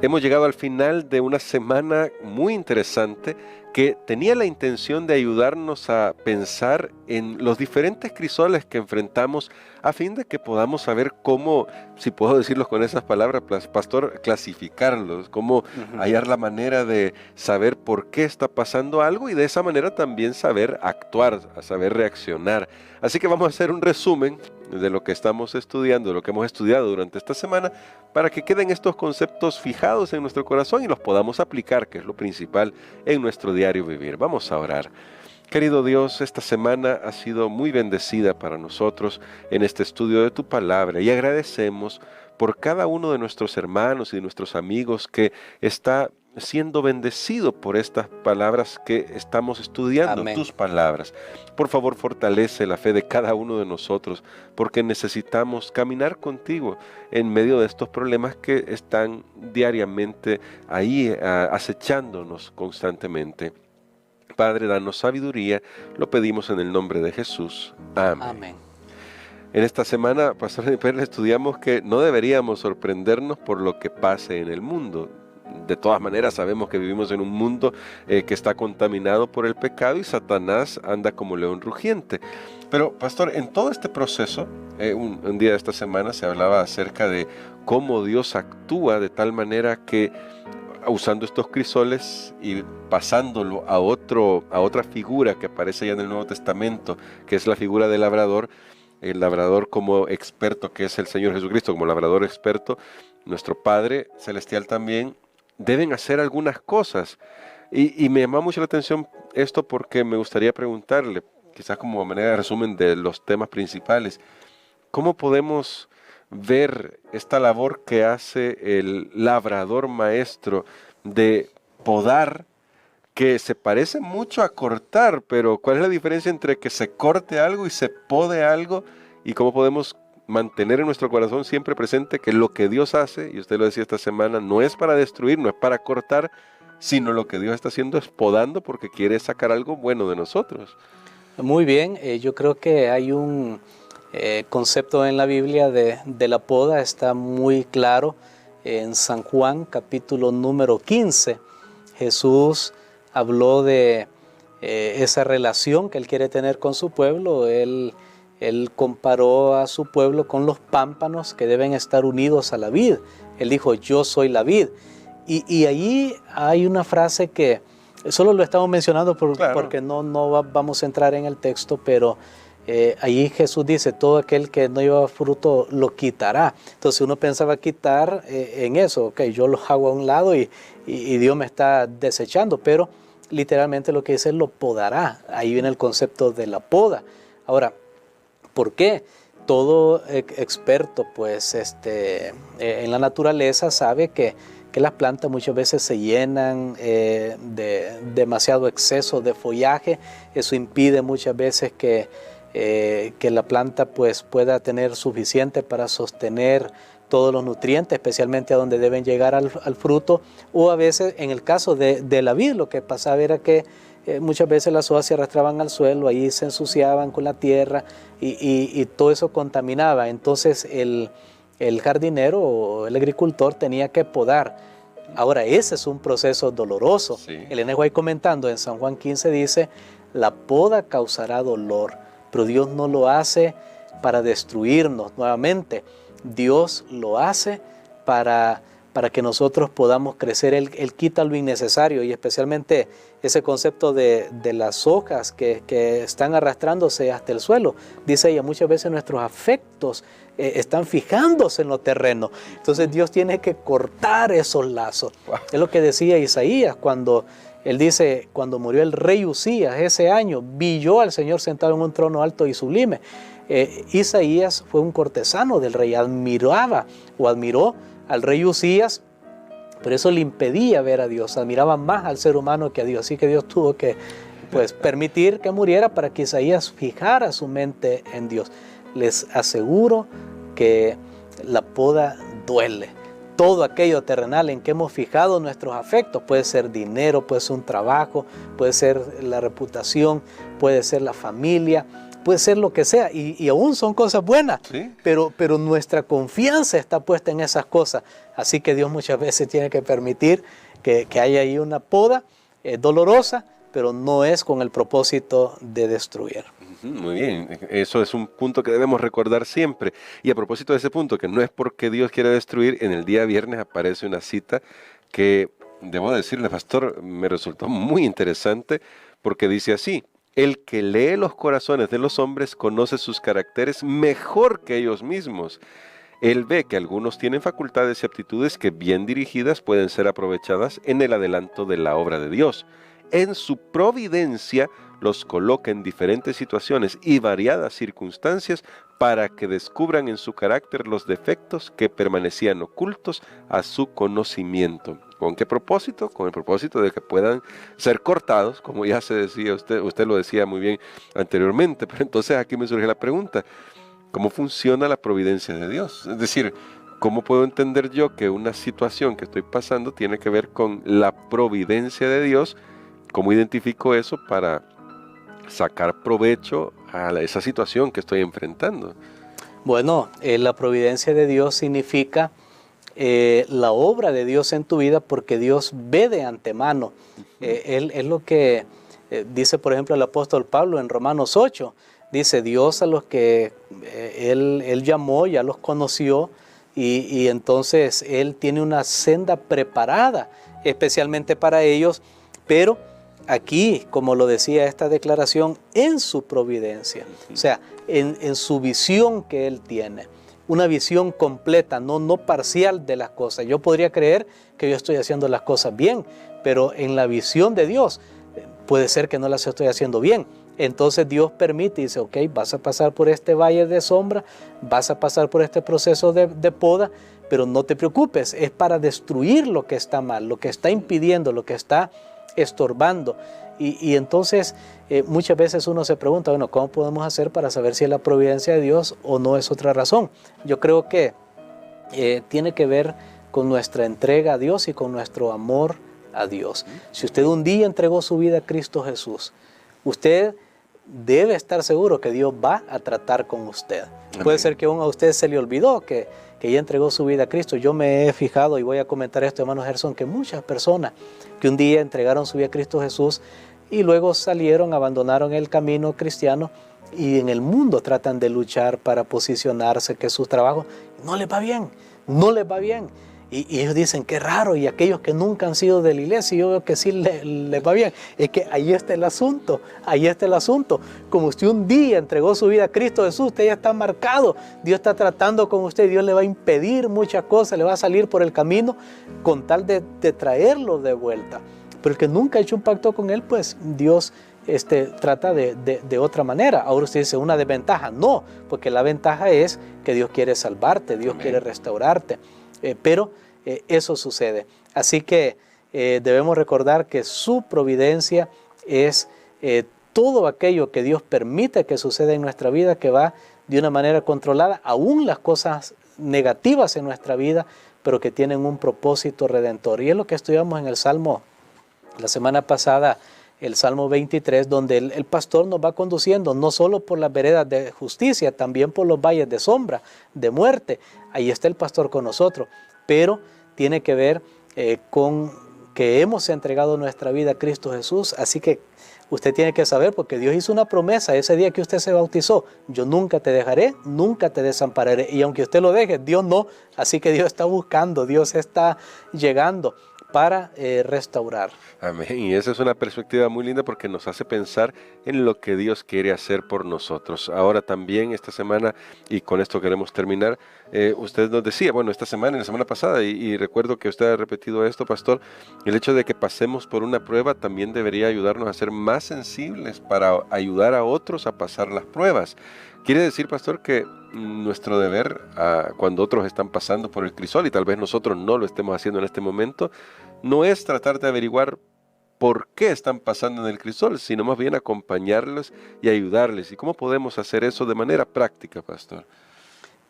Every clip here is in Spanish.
Hemos llegado al final de una semana muy interesante que tenía la intención de ayudarnos a pensar en los diferentes crisoles que enfrentamos a fin de que podamos saber cómo, si puedo decirlos con esas palabras, pastor, clasificarlos, cómo hallar la manera de saber por qué está pasando algo y de esa manera también saber actuar, saber reaccionar. Así que vamos a hacer un resumen de lo que estamos estudiando, de lo que hemos estudiado durante esta semana, para que queden estos conceptos fijados en nuestro corazón y los podamos aplicar, que es lo principal en nuestro diario vivir. Vamos a orar. Querido Dios, esta semana ha sido muy bendecida para nosotros en este estudio de tu palabra y agradecemos por cada uno de nuestros hermanos y de nuestros amigos que está siendo bendecido por estas palabras que estamos estudiando. Amén. Tus palabras. Por favor, fortalece la fe de cada uno de nosotros, porque necesitamos caminar contigo en medio de estos problemas que están diariamente ahí acechándonos constantemente. Padre, danos sabiduría, lo pedimos en el nombre de Jesús. Amén. Amén. En esta semana, Pastor Niper, estudiamos que no deberíamos sorprendernos por lo que pase en el mundo. De todas maneras sabemos que vivimos en un mundo que está contaminado por el pecado y Satanás anda como león rugiente. Pero, pastor, en todo este proceso, un día de esta semana se hablaba acerca de cómo Dios actúa de tal manera que, usando estos crisoles y pasándolo a otra figura que aparece ya en el Nuevo Testamento, que es la figura del labrador, el labrador como experto, que es el Señor Jesucristo, como labrador experto, nuestro Padre Celestial también, deben hacer algunas cosas. Y me llama mucho la atención esto porque me gustaría preguntarle, quizás como manera de resumen de los temas principales, ¿cómo podemos ver esta labor que hace el labrador maestro de podar, que se parece mucho a cortar, pero cuál es la diferencia entre que se corte algo y se pode algo, y cómo podemos mantener en nuestro corazón siempre presente que lo que Dios hace, y usted lo decía esta semana, no es para destruir, no es para cortar, sino lo que Dios está haciendo es podando porque quiere sacar algo bueno de nosotros? Muy bien, yo creo que hay un concepto en la Biblia de la poda, está muy claro en San Juan capítulo número 15. Jesús habló de esa relación que Él quiere tener con su pueblo. Él comparó a su pueblo con los pámpanos que deben estar unidos a la vid. Él dijo, yo soy la vid. Y allí hay una frase que solo lo estamos mencionando claro, porque no vamos a entrar en el texto, pero allí Jesús dice, todo aquel que no lleva fruto lo quitará. Entonces uno pensaba quitar en eso, ok, yo lo hago a un lado y Dios me está desechando, pero literalmente lo que dice es lo podará. Ahí viene el concepto de la poda. Ahora, ¿por qué? Todo experto pues, en la naturaleza sabe que las plantas muchas veces se llenan de demasiado exceso de follaje. Eso impide muchas veces que la planta pues, pueda tener suficiente para sostener todos los nutrientes, especialmente a donde deben llegar al fruto. O a veces, en el caso de la vid, lo que pasaba era que muchas veces las hojas se arrastraban al suelo, ahí se ensuciaban con la tierra y todo eso contaminaba. Entonces el jardinero o el agricultor tenía que podar. Ahora ese es un proceso doloroso. Sí. El Elena White comentando en San Juan 15 dice, la poda causará dolor, pero Dios no lo hace para destruirnos nuevamente. Dios lo hace para que nosotros podamos crecer. Él quita lo innecesario y especialmente ese concepto de las hojas que están arrastrándose hasta el suelo. Dice ella, muchas veces nuestros afectos están fijándose en lo terreno. Entonces Dios tiene que cortar esos lazos. Wow. Es lo que decía Isaías cuando él dice, cuando murió el rey Usías ese año, vi yo al Señor sentado en un trono alto y sublime. Isaías fue un cortesano del rey, admiró al rey Usías, pero eso le impedía ver a Dios, admiraba más al ser humano que a Dios, así que Dios tuvo que pues, permitir que muriera para que Isaías fijara su mente en Dios. Les aseguro que la poda duele. Todo aquello terrenal en que hemos fijado nuestros afectos, puede ser dinero, puede ser un trabajo, puede ser la reputación, puede ser la familia, puede ser lo que sea, y aún son cosas buenas, ¿Sí? pero nuestra confianza está puesta en esas cosas. Así que Dios muchas veces tiene que permitir que haya ahí una poda dolorosa, pero no es con el propósito de destruir. Muy bien, eso es un punto que debemos recordar siempre. Y a propósito de ese punto, que no es porque Dios quiere destruir, en el día viernes aparece una cita que, debo decirle, pastor, me resultó muy interesante porque dice así: el que lee los corazones de los hombres conoce sus caracteres mejor que ellos mismos. Él ve que algunos tienen facultades y aptitudes que, bien dirigidas, pueden ser aprovechadas en el adelanto de la obra de Dios. En su providencia los coloca en diferentes situaciones y variadas circunstancias para que descubran en su carácter los defectos que permanecían ocultos a su conocimiento. ¿Con qué propósito? Con el propósito de que puedan ser cortados, como ya se decía, usted lo decía muy bien anteriormente, pero entonces aquí me surge la pregunta: ¿cómo funciona la providencia de Dios? Es decir, ¿cómo puedo entender yo que una situación que estoy pasando tiene que ver con la providencia de Dios? ¿Cómo identifico eso para sacar provecho a esa situación que estoy enfrentando? Bueno, la providencia de Dios significa la obra de Dios en tu vida, porque Dios ve de antemano. Él es lo que dice, por ejemplo, el apóstol Pablo en Romanos 8. Dice: Dios a los que él llamó, ya los conoció, y entonces Él tiene una senda preparada especialmente para ellos, pero aquí, como lo decía esta declaración, en su providencia, o sea, en su visión que Él tiene, una visión completa, no parcial de las cosas. Yo podría creer que yo estoy haciendo las cosas bien, pero en la visión de Dios puede ser que no las estoy haciendo bien. Entonces Dios permite y dice: ok, vas a pasar por este valle de sombra, vas a pasar por este proceso de poda, pero no te preocupes, es para destruir lo que está mal, lo que está impidiendo, lo que está estorbando. Y entonces muchas veces uno se pregunta, bueno, ¿cómo podemos hacer para saber si es la providencia de Dios o no es otra razón? Yo creo que tiene que ver con nuestra entrega a Dios y con nuestro amor a Dios. Si usted un día entregó su vida a Cristo Jesús, usted debe estar seguro que Dios va a tratar con usted. Amén. Puede ser que aún a usted se le olvidó que ya entregó su vida a Cristo. Yo me he fijado, y voy a comentar esto, hermano Gerson, que muchas personas que un día entregaron su vida a Cristo Jesús y luego salieron, abandonaron el camino cristiano y en el mundo tratan de luchar para posicionarse, que sus trabajos no les va bien, no les va bien. Y ellos dicen: qué raro, y aquellos que nunca han sido de la iglesia, yo veo que sí les va bien. Es que ahí está el asunto, ahí está el asunto. Como usted un día entregó su vida a Cristo Jesús, usted ya está marcado. Dios está tratando con usted, Dios le va a impedir muchas cosas, le va a salir por el camino con tal de traerlo de vuelta. Pero el que nunca ha hecho un pacto con Él, pues Dios trata de otra manera. Ahora usted dice: una desventaja. No, porque la ventaja es que Dios quiere salvarte, Dios quiere restaurarte. Pero eso sucede. Así que debemos recordar que su providencia es todo aquello que Dios permite que suceda en nuestra vida, que va de una manera controlada, aún las cosas negativas en nuestra vida, pero que tienen un propósito redentor. Y es lo que estudiamos en el Salmo, la semana pasada, el Salmo 23, donde el pastor nos va conduciendo no solo por las veredas de justicia, también por los valles de sombra, de muerte. Ahí está el pastor con nosotros, pero tiene que ver con que hemos entregado nuestra vida a Cristo Jesús. Así que usted tiene que saber, porque Dios hizo una promesa ese día que usted se bautizó: yo nunca te dejaré, nunca te desampararé. Y aunque usted lo deje, Dios no. Así que Dios está buscando, Dios está llegando para restaurar. Amén. Y esa es una perspectiva muy linda porque nos hace pensar en lo que Dios quiere hacer por nosotros. Ahora también esta semana, y con esto queremos terminar, usted nos decía, bueno, esta semana y la semana pasada, y recuerdo que usted ha repetido esto, pastor, el hecho de que pasemos por una prueba también debería ayudarnos a ser más sensibles para ayudar a otros a pasar las pruebas. Quiere decir, pastor, que nuestro deber cuando otros están pasando por el crisol, y tal vez nosotros no lo estemos haciendo en este momento, no es tratar de averiguar por qué están pasando en el crisol, sino más bien acompañarlos y ayudarles. ¿Y cómo podemos hacer eso de manera práctica, pastor?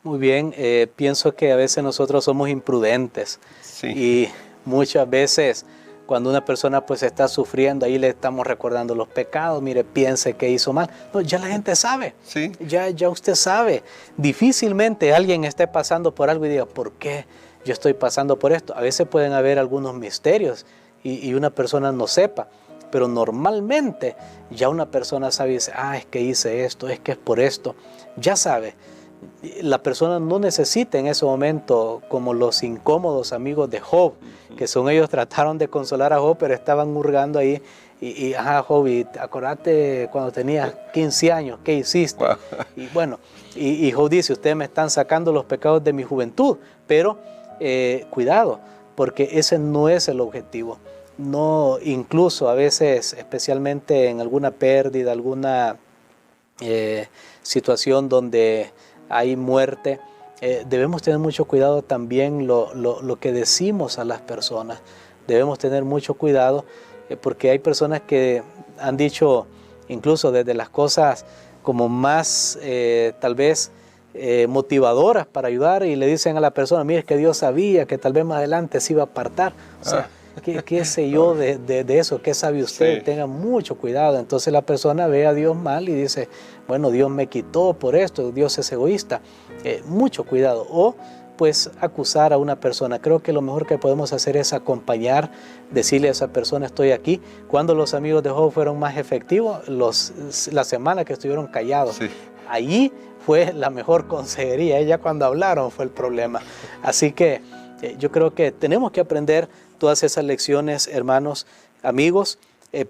Muy bien, pienso que a veces nosotros somos imprudentes. Sí. Y muchas veces Cuando una persona pues está sufriendo, ahí le estamos recordando los pecados, mire, piense que hizo mal. No, ya la gente sabe, Sí. ya usted sabe. Difícilmente alguien esté pasando por algo y diga, ¿por qué yo estoy pasando por esto? A veces pueden haber algunos misterios y una persona no sepa, pero normalmente ya una persona sabe y dice, es que hice esto, es que es por esto, ya sabe. La persona no necesita en ese momento, como los incómodos amigos de Job, que son ellos, trataron de consolar a Job, pero estaban hurgando ahí. Job, y acordate cuando tenías 15 años, ¿qué hiciste? Wow. Y bueno, y Job dice, ustedes me están sacando los pecados de mi juventud, pero cuidado, porque ese no es el objetivo. No, incluso a veces, especialmente en alguna pérdida, alguna situación donde hay muerte, debemos tener mucho cuidado también lo que decimos a las personas. Debemos tener mucho cuidado porque hay personas que han dicho incluso desde las cosas como más tal vez motivadoras para ayudar, y le dicen a la persona, mire, que Dios sabía que tal vez más adelante se iba a apartar. O sea, ¿qué sé yo de eso? ¿Qué sabe usted? Sí. Tenga mucho cuidado. Entonces la persona ve a Dios mal y dice, bueno, Dios me quitó por esto, Dios es egoísta. Mucho cuidado. O pues acusar a una persona. Creo que lo mejor que podemos hacer es acompañar, decirle a esa persona, estoy aquí. Cuando los amigos de Job fueron más efectivos, la semana que estuvieron callados. Sí. Allí fue la mejor consejería. Ella cuando hablaron fue el problema. Así que yo creo que tenemos que aprender todas esas lecciones, hermanos, amigos,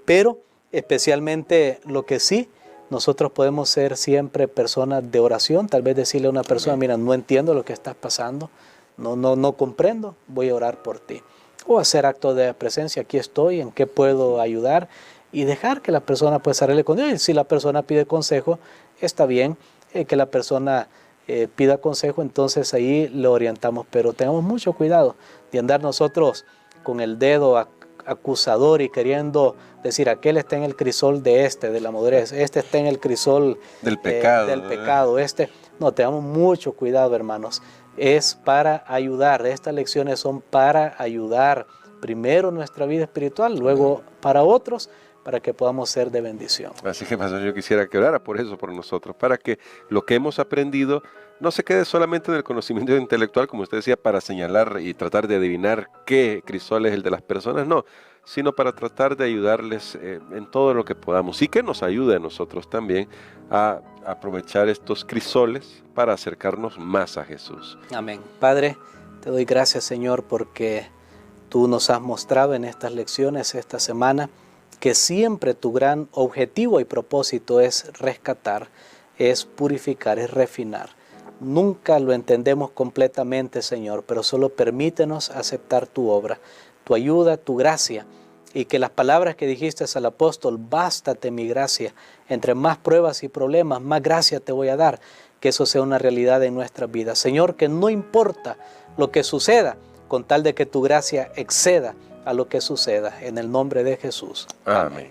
pero especialmente lo que sí, nosotros podemos ser siempre personas de oración. Tal vez decirle a una persona, mira, no entiendo lo que estás pasando, no comprendo, voy a orar por ti. O hacer acto de presencia, aquí estoy, en qué puedo ayudar, y dejar que la persona pues arregle con Dios. Y si la persona pide consejo, está bien que la persona pida consejo, entonces ahí lo orientamos, pero tengamos mucho cuidado de andar nosotros con el dedo acusador y queriendo decir, aquel está en el crisol de la madurez, este está en el crisol del pecado. No, tengamos mucho cuidado, hermanos. Es para ayudar, estas lecciones son para ayudar primero nuestra vida espiritual, luego para otros, para que podamos ser de bendición. Así que, pastor, yo quisiera que orara por eso, por nosotros, para que lo que hemos aprendido no se quede solamente en el conocimiento intelectual, como usted decía, para señalar y tratar de adivinar qué crisol es el de las personas, no, sino para tratar de ayudarles en todo lo que podamos, y que nos ayude a nosotros también a aprovechar estos crisoles para acercarnos más a Jesús. Amén. Padre, te doy gracias, Señor, porque tú nos has mostrado en estas lecciones esta semana que siempre tu gran objetivo y propósito es rescatar, es purificar, es refinar. Nunca lo entendemos completamente, Señor, pero solo permítenos aceptar tu obra, tu ayuda, tu gracia, y que las palabras que dijiste al apóstol, bástate mi gracia, entre más pruebas y problemas, más gracia te voy a dar, que eso sea una realidad en nuestras vidas. Señor, que no importa lo que suceda, con tal de que tu gracia exceda a lo que suceda, en el nombre de Jesús. Amén.